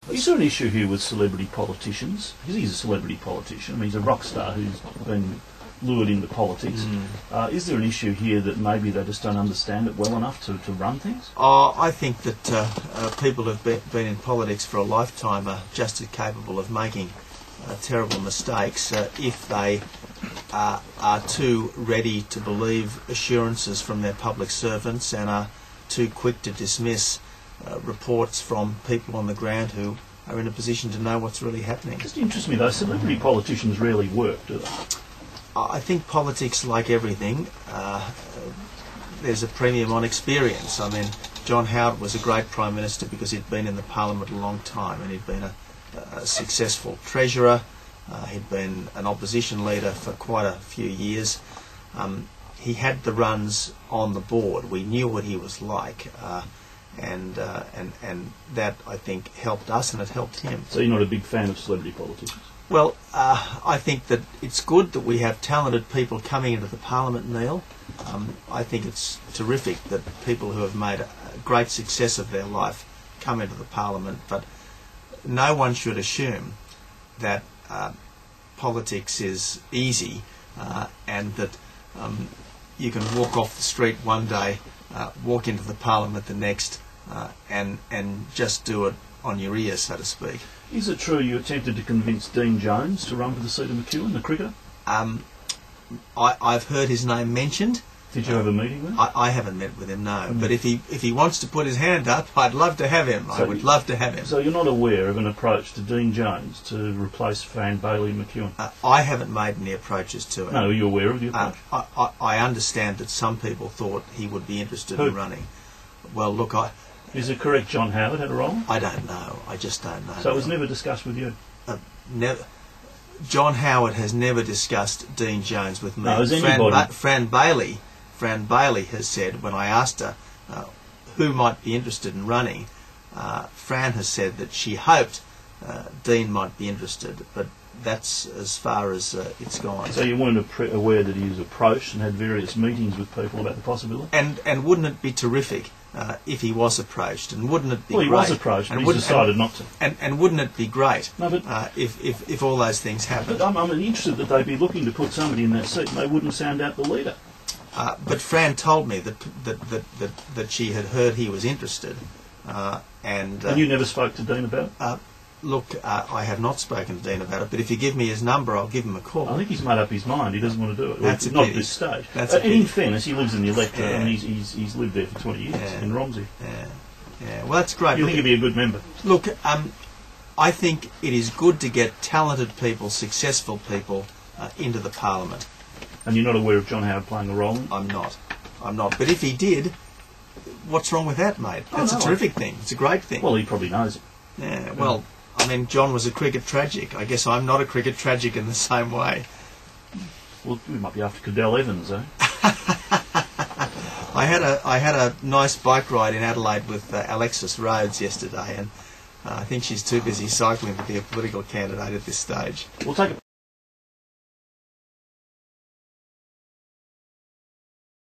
Is there an issue here with celebrity politicians? Because he's a celebrity politician. I mean, he's a rock star who's been lured into politics. Is there an issue here that maybe they just don't understand it well enough to run things? I think that people who've been in politics for a lifetime are just as capable of making terrible mistakes if they are too ready to believe assurances from their public servants and are too quick to dismiss reports from people on the ground who are in a position to know what's really happening. It just interests me though, celebrity politicians rarely work, do they? I think politics, like everything, there's a premium on experience. I mean, John Howard was a great Prime Minister because he'd been in the Parliament a long time and he'd been a successful treasurer. He'd been an opposition leader for quite a few years. He had the runs on the board. We knew what he was like. And that, I think, helped us and it helped him. So you're not a big fan of celebrity politicians? Well, I think that it's good that we have talented people coming into the Parliament, Neil. I think it's terrific that people who have made a great success of their life come into the Parliament, but no one should assume that politics is easy and that you can walk off the street one day, walk into the Parliament the next, and just do it on your ear, so to speak. Is it true you attempted to convince Dean Jones to run for the seat of McEwen, the cricketer? I've heard his name mentioned. Did you have a meeting with him? I haven't met with him, no. But if he wants to put his hand up, I'd love to have him. I would love to have him. So you're not aware of an approach to Dean Jones to replace Fran Bailey and McEwen? I haven't made any approaches to him. No, are you aware of the approach? I understand that some people thought he would be interested in running. Well, look, Is it correct John Howard had a role? I don't know. I just don't know. So it was never discussed with you? Never. John Howard has never discussed Dean Jones with me. No, has anybody? Fran Bailey has said, when I asked her who might be interested in running, Fran has said that she hoped Dean might be interested, but that's as far as it's gone. So you weren't aware that he was approached and had various meetings with people about the possibility? And wouldn't it be terrific if he was approached? And wouldn't it be great? Well, he was approached, but he's decided not to. And wouldn't it be great no, if all those things happened? But I'm interested that they'd be looking to put somebody in that seat and they wouldn't sound out the leader. But Fran told me that she had heard he was interested, and you never spoke to Dean about it? Look, I have not spoken to Dean about it, but if you give me his number, I'll give him a call. I think he's made up his mind. He doesn't want to do it. That's not at this stage. That's and in fairness, he lives in the electorate. Yeah. I mean, he's lived there for 20 years in Romsey. Yeah. Well, that's great. You think he'd be a good member? Look, I think it is good to get talented people, successful people into the Parliament. And you're not aware of John Howard playing a role in it? I'm not. But if he did, what's wrong with that, mate? That's a terrific thing. It's a great thing. Well, he probably knows it. Yeah, well, I mean, John was a cricket tragic. I guess I'm not a cricket tragic in the same way. Well, we might be after Cadell Evans, eh? I had a nice bike ride in Adelaide with Alexis Rhodes yesterday, and I think she's too busy cycling to be a political candidate at this stage. We'll take a